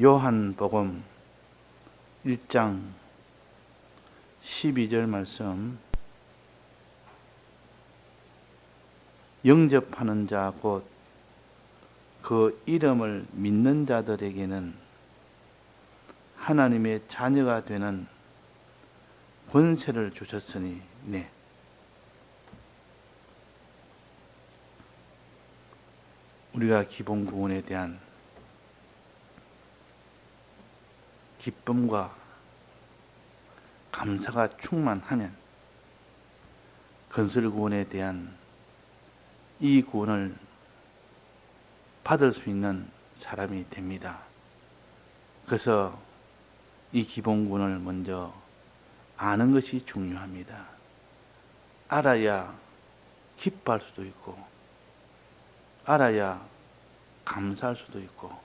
요한복음 1장 12절 말씀. 영접하는 자 곧 그 이름을 믿는 자들에게는 하나님의 자녀가 되는 권세를 주셨으니. 네. 우리가 기본 구원에 대한 기쁨과 감사가 충만하면 건설 구원에 대한 이 구원을 받을 수 있는 사람이 됩니다. 그래서 이 기본 구원을 먼저 아는 것이 중요합니다. 알아야 기뻐할 수도 있고, 알아야 감사할 수도 있고,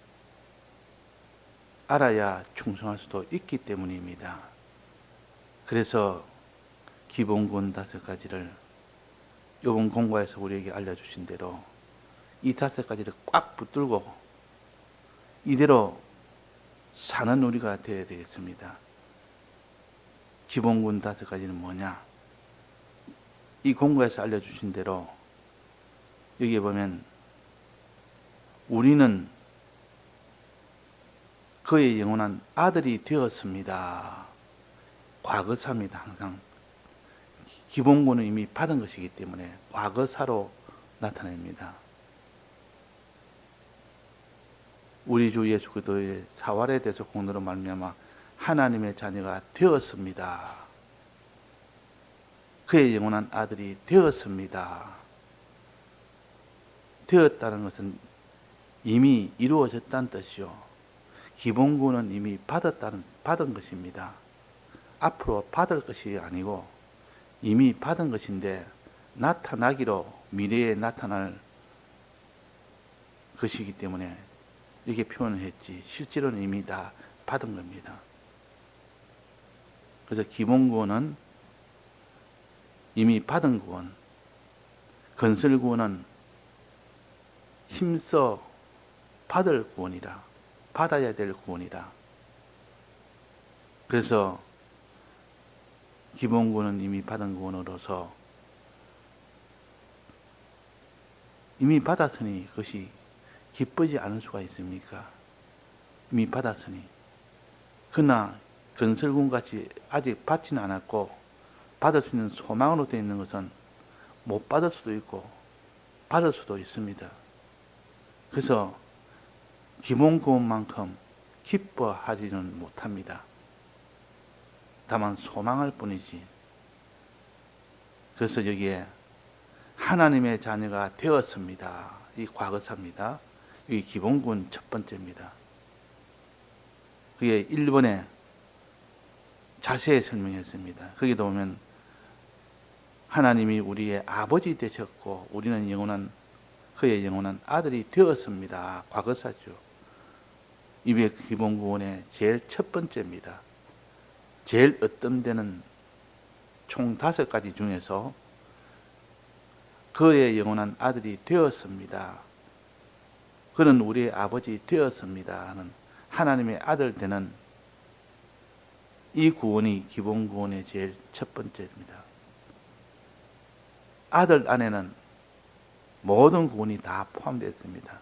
알아야 충성할 수도 있기 때문입니다. 그래서 기본 구원 5가지를 이번 공과에서 우리에게 알려주신 대로 이 5가지를 꽉 붙들고 이대로 사는 우리가 되어야 되겠습니다. 기본 구원 5가지는 뭐냐? 이 공과에서 알려주신 대로 여기에 보면 우리는 그의 영원한 아들이 되었습니다. 과거사입니다. 항상 기본구는 이미 받은 것이기 때문에 과거사로 나타냅니다. 우리 주 예수 그리스도의 사활에 대해서 공로로 말미암아 하나님의 자녀가 되었습니다. 그의 영원한 아들이 되었습니다. 되었다는 것은 이미 이루어졌다는 뜻이요. 기본구는 이미 받은 것입니다. 앞으로 받을 것이 아니고 이미 받은 것인데 나타나기로 미래에 나타날 것이기 때문에 이렇게 표현을 했지, 실제로는 이미 다 받은 겁니다. 그래서 기본구원은 이미 받은 구원, 건설구원은 힘써 받을 구원이라, 받아야 될 구원이라. 그래서 기본구원은 이미 받은 구원으로서 이미 받았으니 그것이 기쁘지 않을 수가 있습니까? 이미 받았으니. 그러나 건설구원같이 아직 받지는 않았고 받을 수 있는 소망으로 되어 있는 것은 못 받을 수도 있고 받을 수도 있습니다. 그래서 기본구원만큼 기뻐하지는 못합니다. 다만 소망할 뿐이지. 그래서 여기에 하나님의 자녀가 되었습니다. 이 과거사입니다. 이 기본구원 첫 번째입니다. 그게 1번에 자세히 설명했습니다. 거기도 보면 하나님이 우리의 아버지 되셨고 우리는 그의 영원한 아들이 되었습니다. 과거사죠. 이게 기본구원의 제일 첫 번째입니다. 제일 어떤 데는 총 5가지 중에서 그의 영원한 아들이 되었습니다. 그는 우리의 아버지 되었습니다 하는 하나님의 아들 되는 이 구원이 기본구원의 제일 첫 번째입니다. 아들 안에는 모든 구원이 다 포함되어 있습니다.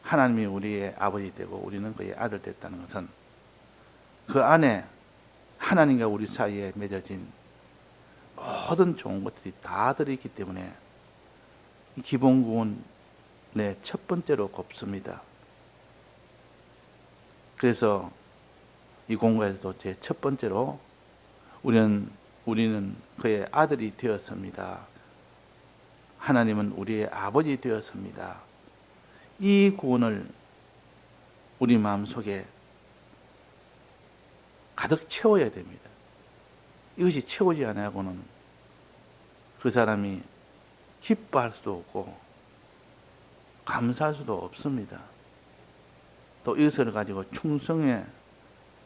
하나님이 우리의 아버지 되고 우리는 그의 아들 됐다는 것은 그 안에 하나님과 우리 사이에 맺어진 모든 좋은 것들이 다 들어있기 때문에 이 기본구원의 첫 번째로 꼽습니다. 그래서 이 공과에서도 제 첫 번째로 우리는 그의 아들이 되었습니다. 하나님은 우리의 아버지 되었습니다. 이 구원을 우리 마음속에 가득 채워야 됩니다. 이것이 채우지 않아고는 그 사람이 기뻐할 수도 없고 감사할 수도 없습니다. 또 이것을 가지고 충성에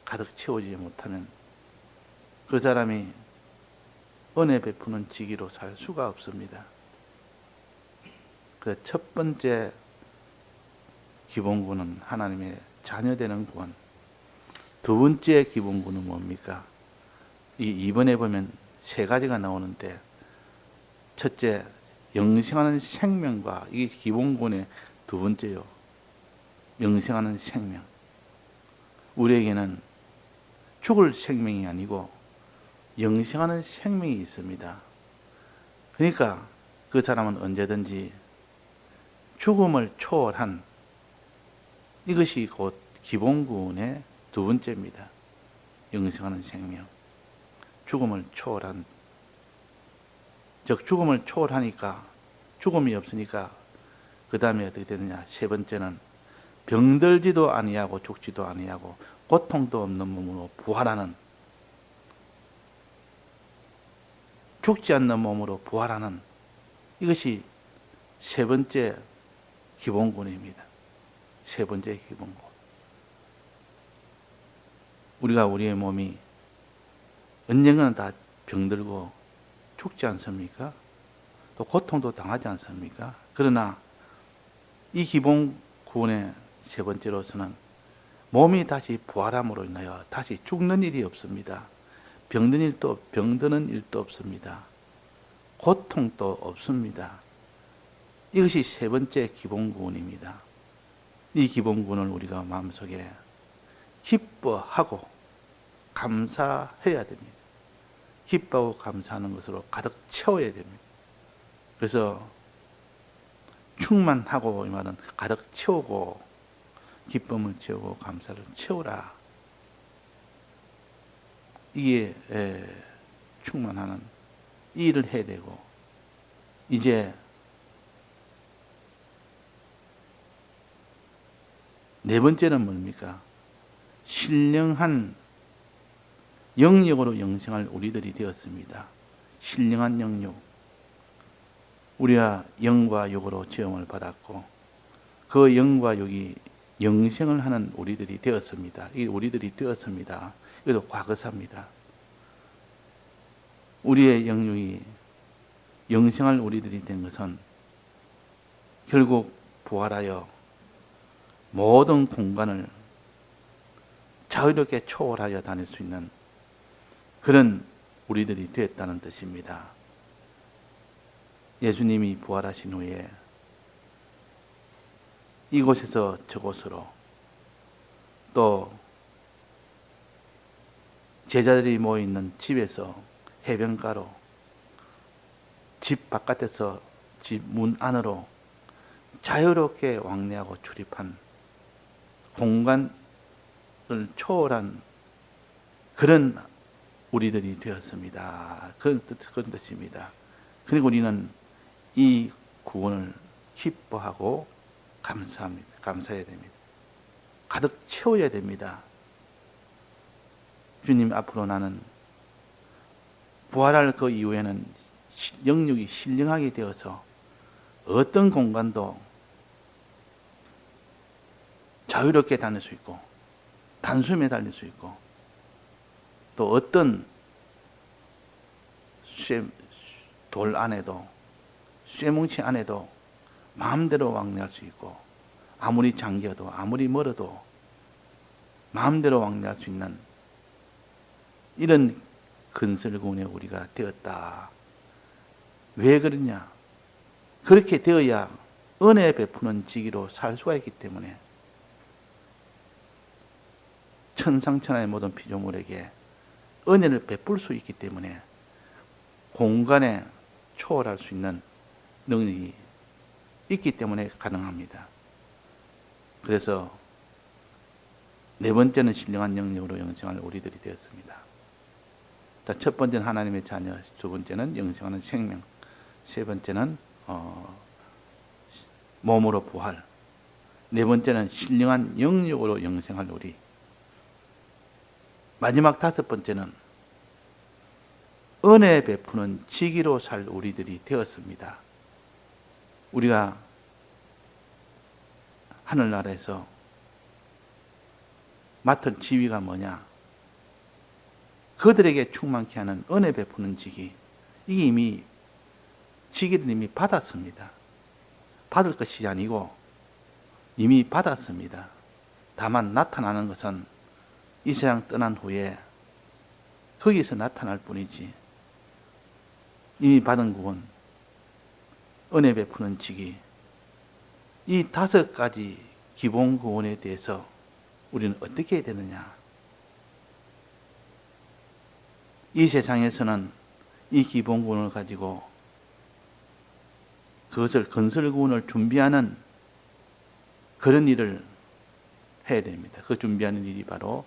가득 채우지 못하면 그 사람이 은혜 베푸는 지기로 살 수가 없습니다. 그 첫 번째 기본구는 하나님의 자녀되는 구원, 두 번째 기본구는 뭡니까? 이번에 보면 세 가지가 나오는데, 첫째, 영생하는 생명과, 이게 기본군의 두 번째요. 영생하는 생명. 우리에게는 죽을 생명이 아니고 영생하는 생명이 있습니다. 그러니까 그 사람은 언제든지 죽음을 초월한, 이것이 곧 기본군의 두 번째입니다. 영생하는 생명. 죽음을 초월한, 즉 죽음을 초월하니까, 죽음이 없으니까 그 다음에 어떻게 되느냐. 세 번째는 병들지도 아니하고 죽지도 아니하고 고통도 없는 몸으로 부활하는, 죽지 않는 몸으로 부활하는, 이것이 세 번째 기본군입니다. 세 번째 기본군. 우리가 우리의 몸이 언젠가는 다 병들고 죽지 않습니까? 또 고통도 당하지 않습니까? 그러나 이 기본군의 세 번째로서는 몸이 다시 부활함으로 인하여 다시 죽는 일이 없습니다. 병드는 일도 없습니다. 고통도 없습니다. 이것이 세 번째 기본군입니다. 이 기본군을 우리가 마음속에 기뻐하고 감사해야 됩니다. 기뻐하고 감사하는 것으로 가득 채워야 됩니다. 그래서 충만하고, 이 말은 가득 채우고, 기쁨을 채우고 감사를 채우라. 이게 충만하는 이 일을 해야 되고, 이제 네 번째는 뭡니까? 신령한 영역으로 영생할 우리들이 되었습니다. 신령한 영역. 우리가 영과 육으로 지음을 받았고, 그 영과 육이 영생을 하는 우리들이 되었습니다. 이 우리들이 되었습니다. 이것도 과거사입니다. 우리의 영육이 영생할 우리들이 된 것은 결국 부활하여 모든 공간을 자유롭게 초월하여 다닐 수 있는 그런 우리들이 되었다는 뜻입니다. 예수님이 부활하신 후에 이곳에서 저곳으로, 또 제자들이 모여있는 집에서 해변가로, 집 바깥에서 집 문 안으로 자유롭게 왕래하고 출입한, 공간을 초월한 그런 우리들이 되었습니다. 그런 뜻입니다. 그리고 우리는 이 구원을 기뻐하고 감사해야 됩니다. 가득 채워야 됩니다. 주님 앞으로 나는 부활할 그 이후에는 영육이 신령하게 되어서 어떤 공간도 자유롭게 다닐 수 있고, 단숨에 달릴 수 있고, 또 어떤 돌 안에도, 쇠뭉치 안에도 마음대로 왕래할 수 있고, 아무리 잠겨도, 아무리 멀어도 마음대로 왕래할 수 있는 이런 근설군에 우리가 되었다. 왜 그러냐? 그렇게 되어야 은혜 베푸는 지기로 살 수가 있기 때문에, 천상천하의 모든 피조물에게 은혜를 베풀 수 있기 때문에 공간에 초월할 수 있는 능력이 있기 때문에 가능합니다. 그래서 네 번째는 신령한 영역으로 영생할 우리들이 되었습니다. 자, 첫 번째는 하나님의 자녀, 두 번째는 영생하는 생명, 세 번째는 몸으로 부활, 네 번째는 신령한 영역으로 영생할 우리, 마지막 다섯 번째는 은혜 베푸는 지기로 살 우리들이 되었습니다. 우리가 하늘나라에서 맡을 지위가 뭐냐? 그들에게 충만케 하는 은혜 베푸는 지기. 이게 이미 지기를 이미 받았습니다. 받을 것이 아니고 이미 받았습니다. 다만 나타나는 것은 이 세상 떠난 후에 거기서 나타날 뿐이지, 이미 받은 구원, 은혜 베푸는 직위, 이 5가지 기본 구원에 대해서 우리는 어떻게 해야 되느냐? 이 세상에서는 이 기본 구원을 가지고 그것을 건설 구원을 준비하는 그런 일을 해야 됩니다. 그 준비하는 일이 바로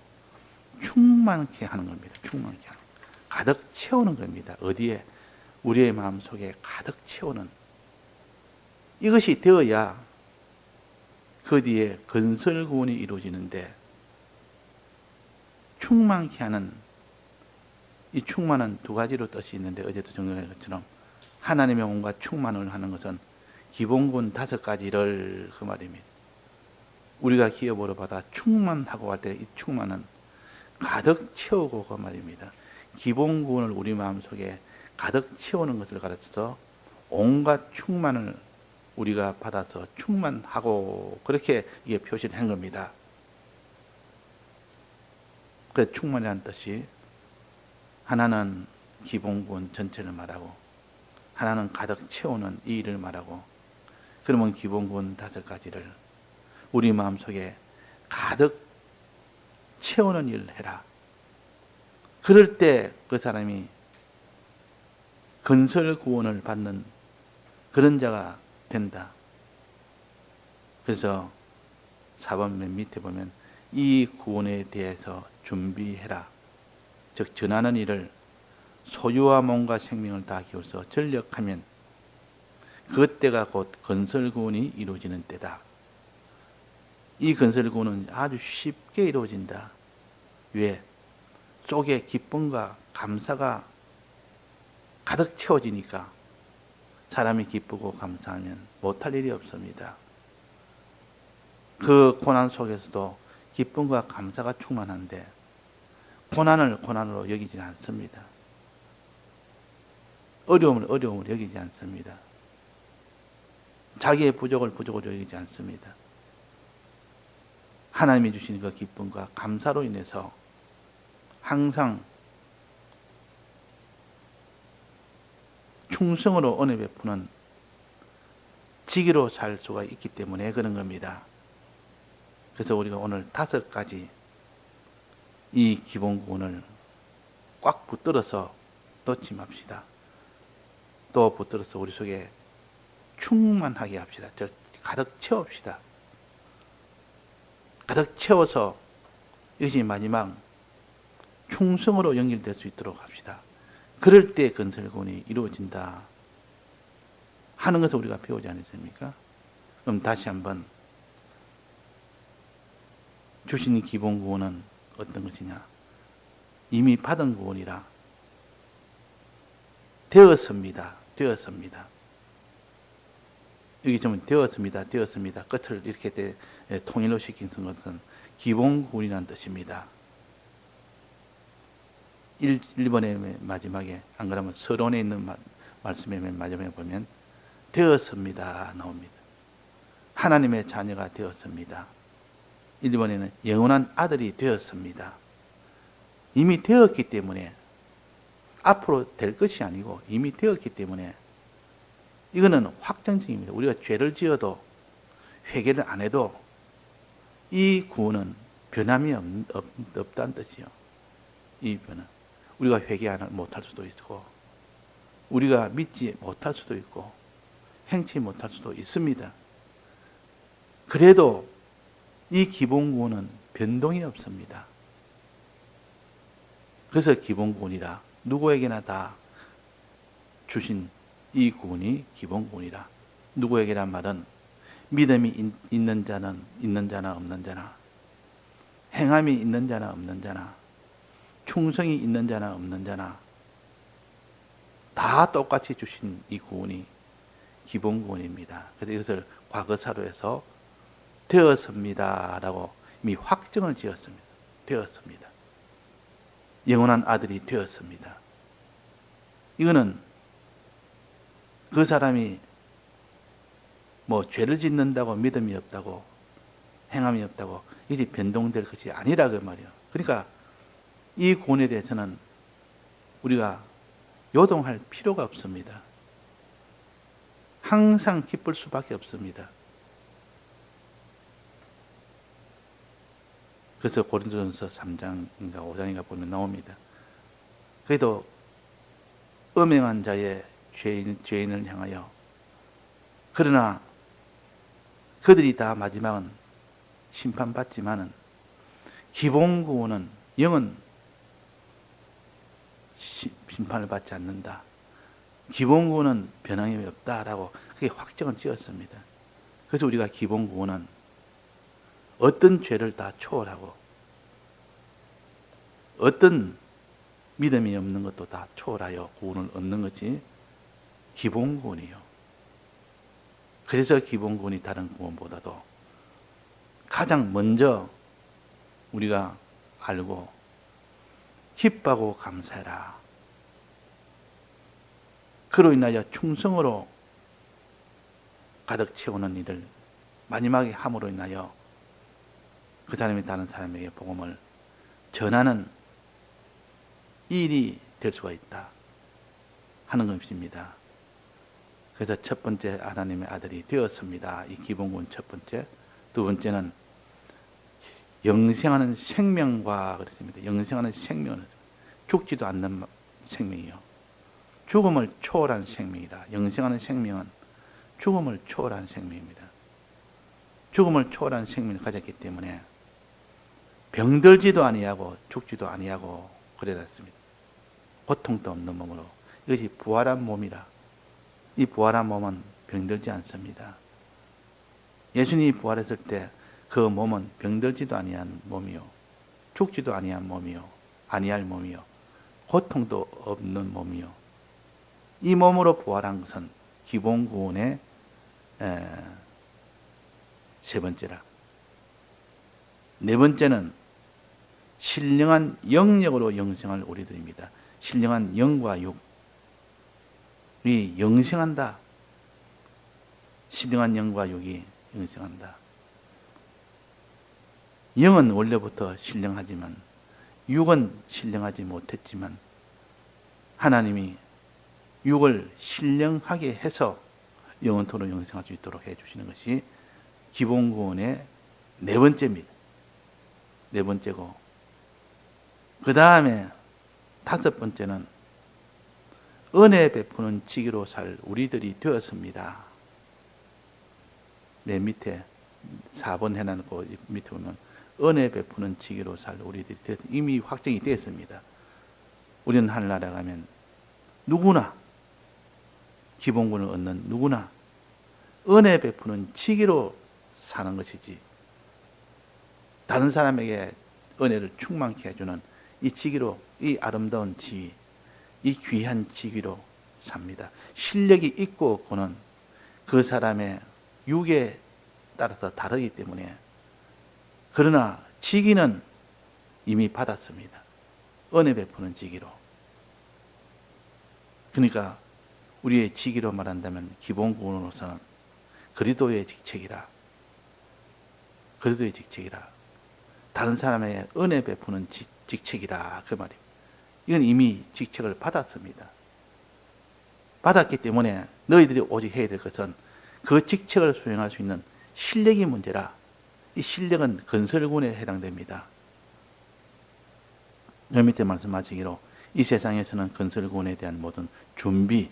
충만케 하는 겁니다. 충만케 하는, 가득 채우는 겁니다. 어디에? 우리의 마음속에 가득 채우는, 이것이 되어야 그 뒤에 건설 구원이 이루어지는데, 충만케 하는, 이 충만은 2가지로 뜻이 있는데, 어제도 정리한 것처럼 하나님의 온과 충만을 하는 것은 기본 구원 5가지를 그 말입니다. 우리가 기업으로 받아 충만하고 할 때 이 충만은 가득 채우고 그 말입니다. 기본 구원을 우리 마음속에 가득 채우는 것을 가르쳐서 온갖 충만을 우리가 받아서 충만하고, 그렇게 이게 표시를 한 겁니다. 그 충만이라는 뜻이, 하나는 기본 구원 전체를 말하고, 하나는 가득 채우는 이 일을 말하고, 그러면 기본 구원 5가지를 우리 마음속에 가득 채우는 일을 해라. 그럴 때 그 사람이 건설 구원을 받는 그런 자가 된다. 그래서 4번 맨 밑에 보면 이 구원에 대해서 준비해라. 즉 전하는 일을 소유와 몸과 생명을 다 기울여서 전력하면 그때가 곧 건설 구원이 이루어지는 때다. 이 건설 구원은 아주 쉽게 이루어진다. 왜? 속에 기쁨과 감사가 가득 채워지니까 사람이 기쁘고 감사하면 못할 일이 없습니다. 그 고난 속에서도 기쁨과 감사가 충만한데 고난을 고난으로 여기지 않습니다. 어려움을 어려움으로 여기지 않습니다. 자기의 부족을 부족으로 여기지 않습니다. 하나님이 주신 그 기쁨과 감사로 인해서 항상 충성으로 은혜 베푸는 직위로 살 수가 있기 때문에 그런 겁니다. 그래서 우리가 오늘 5가지 이 기본 구원을 꽉 붙들어서 놓지 맙시다. 또 붙들어서 우리 속에 충만하게 합시다. 가득 채웁시다. 가득 채워서 이것이 마지막 충성으로 연결될 수 있도록 합시다. 그럴 때 건설구원이 이루어진다 하는 것을 우리가 배우지 않았습니까? 그럼 다시 한번 주신 기본 구원은 어떤 것이냐? 이미 받은 구원이라 되었습니다. 되었습니다. 여기 좀 되었습니다. 되었습니다. 끝을 이렇게 통일로 시킨 것은 기본 구원이라는 뜻입니다. 1번의 마지막에, 안 그러면 서론에 있는 말씀의 맨 마지막에 보면 되었습니다 나옵니다. 하나님의 자녀가 되었습니다. 1번에는 영원한 아들이 되었습니다. 이미 되었기 때문에 앞으로 될 것이 아니고 이미 되었기 때문에 이거는 확정적입니다. 우리가 죄를 지어도 회개를 안 해도 이 구원은 변함이 없다는 뜻이요. 이 변은 우리가 회개 못할 수도 있고 우리가 믿지 못할 수도 있고 행치 못할 수도 있습니다. 그래도 이 기본 구원은 변동이 없습니다. 그래서 기본 구원이라 누구에게나 다 주신 이 구원이 기본 구원이라. 누구에게란 말은 믿음이 있는 자는 있는 자나 없는 자나, 행함이 있는 자나 없는 자나, 충성이 있는 자나 없는 자나 다 똑같이 주신 이 구원이 기본 구원입니다. 그래서 이것을 과거사로 해서 되었습니다 라고 이미 확정을 지었습니다. 되었습니다. 영원한 아들이 되었습니다. 이거는 그 사람이 뭐 죄를 짓는다고 믿음이 없다고 행함이 없다고 이제 변동될 것이 아니라 그 말이에요. 그러니까 이 구원에 대해서는 우리가 요동할 필요가 없습니다. 항상 기쁠 수밖에 없습니다. 그래서 고린도전서 3장인가 5장인가 보면 나옵니다. 그래도 음행한 자의 죄인을 향하여, 그러나 그들이 다 마지막은 심판받지만은 기본 구원은 영은 심판을 받지 않는다. 기본 구원은 변함이 없다라고 그게 확정을 지었습니다. 그래서 우리가 기본 구원은 어떤 죄를 다 초월하고 어떤 믿음이 없는 것도 다 초월하여 구원을 얻는 것이 기본 구원이에요. 그래서 기본 구원이 다른 구원보다도 가장 먼저 우리가 알고 기뻐하고 감사해라. 그로 인하여 충성으로 가득 채우는 일을 마지막에 함으로 인하여 그 사람이 다른 사람에게 복음을 전하는 일이 될 수가 있다 하는 것입니다. 그래서 첫 번째 하나님의 아들이 되었습니다. 이 기본군 첫 번째. 두 번째는 영생하는 생명과 그랬습니다. 영생하는 생명은 죽지도 않는 생명이요. 죽음을 초월한 생명이다. 영생하는 생명은 죽음을 초월한 생명입니다. 죽음을 초월한 생명을 가졌기 때문에 병들지도 아니하고 죽지도 아니하고 그래놨습니다. 고통도 없는 몸으로. 이것이 부활한 몸이라. 이 부활한 몸은 병들지 않습니다. 예수님이 부활했을 때 그 몸은 병들지도 아니한 몸이요, 죽지도 아니한 몸이요, 아니할 몸이요, 고통도 없는 몸이요. 이 몸으로 부활한 것은 기본 구원의 세 번째라. 네 번째는 신령한 영력으로 영생할 우리들입니다. 신령한 영과 육이 영생한다. 신령한 영과 육이 영생한다. 영은 원래부터 신령하지만 육은 신령하지 못했지만 하나님이 육을 신령하게 해서 영원토록 영생할 수 있도록 해주시는 것이 기본 구원의 네 번째입니다. 네 번째고, 그 다음에 다섯 번째는 은혜 베푸는 지기로 살 우리들이 되었습니다. 맨 밑에 4번 해놓고 밑에 보면 은혜 베푸는 지기로 살 우리들이 이미 확정이 되었습니다. 우리는 하늘나라 가면 누구나 기본군을 얻는 누구나 은혜 베푸는 지기로 사는 것이지, 다른 사람에게 은혜를 충만케 해주는 이 지기로, 이 아름다운 지위, 이 귀한 지위로 삽니다. 실력이 있고 없고는 그 사람의 육에 따라서 다르기 때문에, 그러나 지기는 이미 받았습니다. 은혜 베푸는 지기로. 그러니까 우리의 지기로 말한다면 기본 구원으로서는 그리스도의 직책이라. 그리스도의 직책이라. 다른 사람에게 은혜 베푸는 직책이라 그 말이에요. 이건 이미 직책을 받았습니다. 받았기 때문에 너희들이 오직 해야 될 것은 그 직책을 수행할 수 있는 실력이 문제라. 이 실력은 건설군에 해당됩니다. 여기 밑에 말씀하시기로 이 세상에서는 건설군에 대한 모든 준비,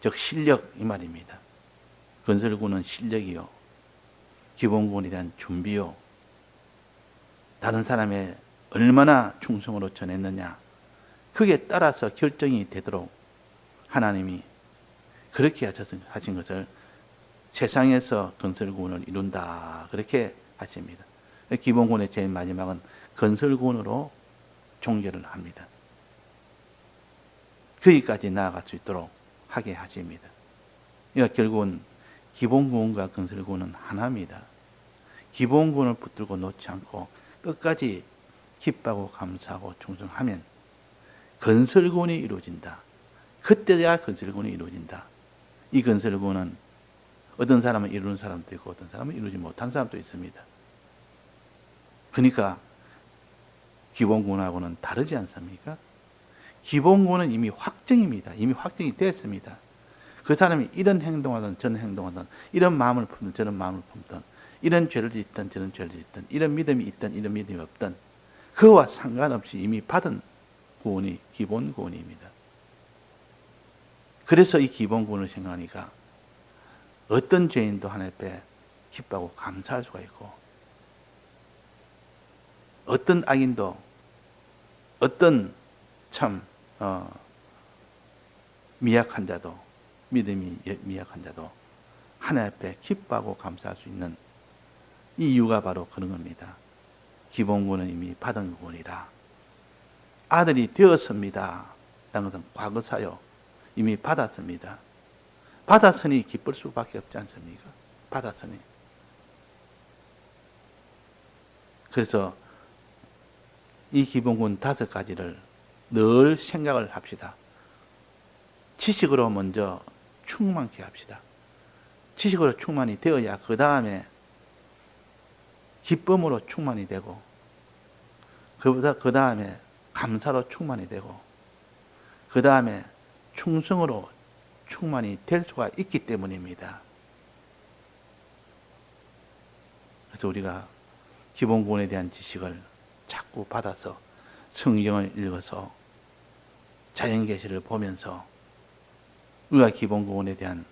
즉 실력 이 말입니다. 건설군은 실력이요, 기본군에 대한 준비요, 다른 사람의 얼마나 충성으로 전했느냐, 그게 따라서 결정이 되도록 하나님이 그렇게 하신 것을 세상에서 건설군을 이룬다, 그렇게 하십니다. 기본군의 제일 마지막은 건설군으로 종결을 합니다. 거기까지 나아갈 수 있도록 하게 하십니다. 그러니까 결국은 기본군과 건설군은 하나입니다. 기본군을 붙들고 놓지 않고 끝까지 기뻐하고 감사하고 충성하면 건설군이 이루어진다. 그때야 건설군이 이루어진다. 이 건설군은 어떤 사람은 이루는 사람도 있고 어떤 사람은 이루지 못한 사람도 있습니다. 그러니까 기본구원하고는 다르지 않습니까? 기본구원은 이미 확정입니다. 이미 확정이 됐습니다. 그 사람이 이런 행동하든 저런 행동하든 이런 마음을 품든 저런 마음을 품든 이런 죄를 짓든 저런 죄를 짓든 이런 믿음이 있든 이런 믿음이 없든 그와 상관없이 이미 받은 구원이 기본 구원입니다. 그래서 이 기본 구원을 생각하니까 어떤 죄인도 하나님 앞에 기뻐하고 감사할 수가 있고 어떤 악인도 어떤 참 미약한 자도 믿음이 미약한 자도 하나님 앞에 기뻐하고 감사할 수 있는 이 이유가 바로 그런 겁니다. 기본 구원은 이미 받은 구원이라 아들이 되었습니다. 라는 것은 과거사요. 이미 받았습니다. 받았으니 기쁠 수밖에 없지 않습니까? 받았으니. 그래서 이 기본군 5가지를 늘 생각을 합시다. 지식으로 먼저 충만케 합시다. 지식으로 충만이 되어야 그 다음에 기쁨으로 충만이 되고 그 다음에 감사로 충만이 되고 그 다음에 충성으로 충만이 될 수가 있기 때문입니다. 그래서 우리가 기본구원에 대한 지식을 자꾸 받아서 성경을 읽어서 자연계시를 보면서 우리가 기본구원에 대한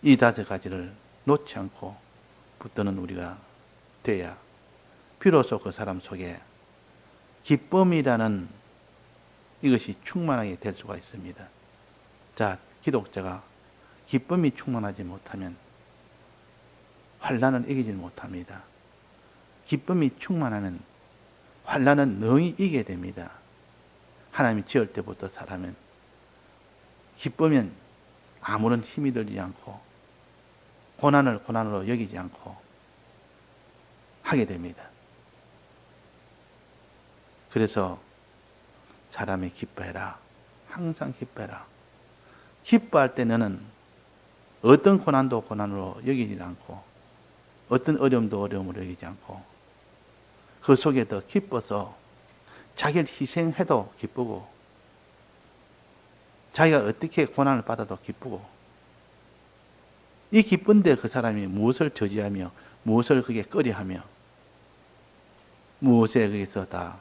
이 5가지를 놓지 않고 붙드는 우리가 돼야 비로소 그 사람 속에 기쁨이라는 이것이 충만하게 될 수가 있습니다. 자, 기독자가 기쁨이 충만하지 못하면 환난을 이기지 못합니다. 기쁨이 충만하면 환난은 능히 이기게 됩니다. 하나님이 지을 때부터 사람은 기쁘면 아무런 힘이 들지 않고 고난을 고난으로 여기지 않고 하게 됩니다. 그래서 사람이 기뻐해라. 항상 기뻐해라. 기뻐할 때 너는 어떤 고난도 고난으로 여기지 않고 어떤 어려움도 어려움으로 여기지 않고 그 속에 더 기뻐서 자기를 희생해도 기쁘고 자기가 어떻게 고난을 받아도 기쁘고 이 기쁜데 그 사람이 무엇을 저지하며 무엇을 그게 꺼려하며 무엇에 의해서 다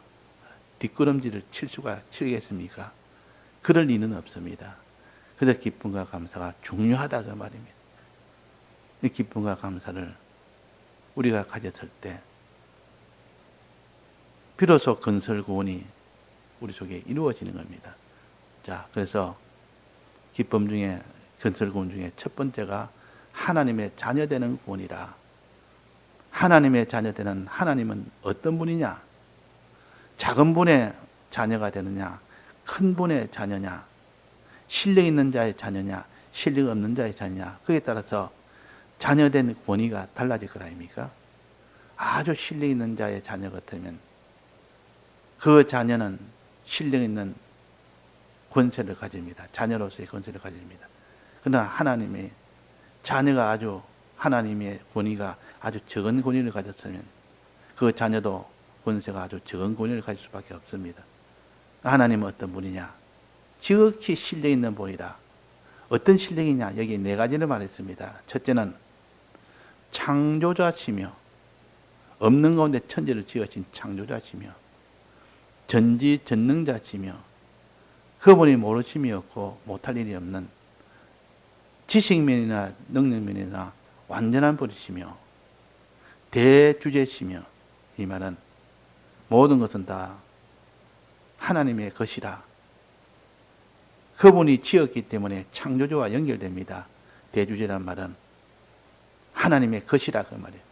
뒷걸음질을 치겠습니까? 그럴 리는 없습니다. 그래서 기쁨과 감사가 중요하다 그 말입니다. 이 기쁨과 감사를 우리가 가졌을 때 비로소 건설구원이 우리 속에 이루어지는 겁니다. 자, 그래서 기쁨 중에 건설구원 중에 첫 번째가 하나님의 자녀되는 구원이라. 하나님의 자녀되는 하나님은 어떤 분이냐? 작은 분의 자녀가 되느냐? 큰 분의 자녀냐? 실력 있는 자의 자녀냐? 실력 없는 자의 자녀냐? 그에 따라서 자녀된 권위가 달라질 것 아닙니까? 아주 실력 있는 자의 자녀 같으면 그 자녀는 실력 있는 권세를 가집니다. 자녀로서의 권세를 가집니다. 그러나 하나님의 자녀가 아주 하나님의 권위가 아주 적은 권위를 가졌으면 그 자녀도 권세가 아주 적은 권위를 가질 수밖에 없습니다. 하나님은 어떤 분이냐? 지극히 실력 있는 분이라. 어떤 실력이냐? 여기 4가지를 말했습니다. 첫째는 창조자시며 없는 가운데 천지를 지으신 창조자시며 전지전능자시며 그분이 모르심이 없고 못할 일이 없는 지식면이나 능력면이나 완전한 분이시며 대주제시며 이 말은 모든 것은 다 하나님의 것이라. 그분이 지었기 때문에 창조주와 연결됩니다. 대주제란 말은 하나님의 것이라 그 말이에요.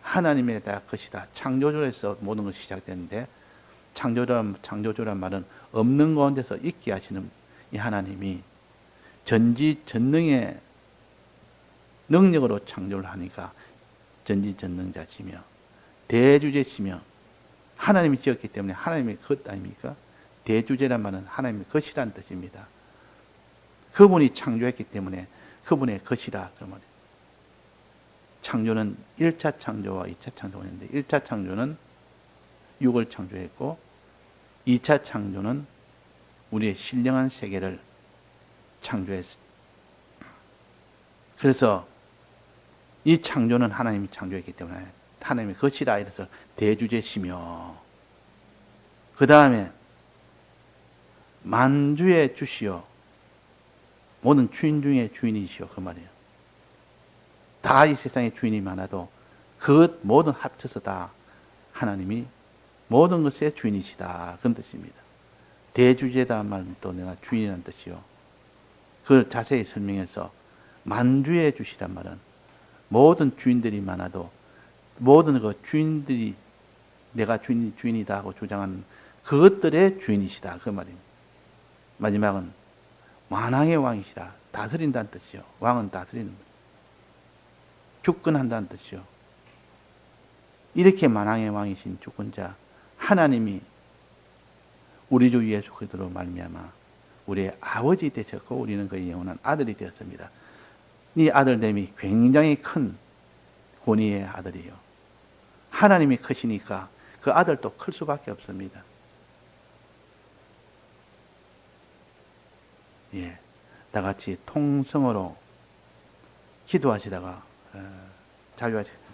하나님의 다 것이다. 창조주에서 모든 것이 시작되는데 창조주란 말은 없는 가운데서 있게 하시는 이 하나님이 전지전능의 능력으로 창조를 하니까 전지전능자시며 대주제시며 하나님이 지었기 때문에 하나님의 것 아닙니까? 대주제란 말은 하나님의 것이라는 뜻입니다. 그분이 창조했기 때문에 그분의 것이라 그 말이에요. 창조는 1차 창조와 2차 창조가 있는데 1차 창조는 육을 창조했고 2차 창조는 우리의 신령한 세계를 창조했습니다. 그래서 이 창조는 하나님이 창조했기 때문에 하나님의 것이라 이래서 대주제시며 그 다음에 만주의 주시오 모든 주인 중에 주인이시오 그 말이에요. 다 이 세상에 주인이 많아도 그 모든 합쳐서 다 하나님이 모든 것의 주인이시다 그런 뜻입니다. 대주제다 말은 또 내가 주인이라는 뜻이요. 그걸 자세히 설명해서 만주의 주시란 말은 모든 주인들이 많아도 모든 그 주인들이 내가 주인이다 하고 주장하는 그것들의 주인이시다 그 말입니다. 마지막은 만왕의 왕이시다. 다스린다는 뜻이요. 왕은 다스리는 거예요. 주권한다는 뜻이요. 이렇게 만왕의 왕이신 주권자 하나님이 우리 주 예수 그리스도로 말미암아 우리의 아버지 되셨고 우리는 그의 영원한 아들이 되었습니다. 이 아들됨이 굉장히 큰 권위의 아들이요. 하나님이 크시니까 그 아들도 클 수밖에 없습니다. 예, 다 같이 통성으로 기도하시다가 자유하시다.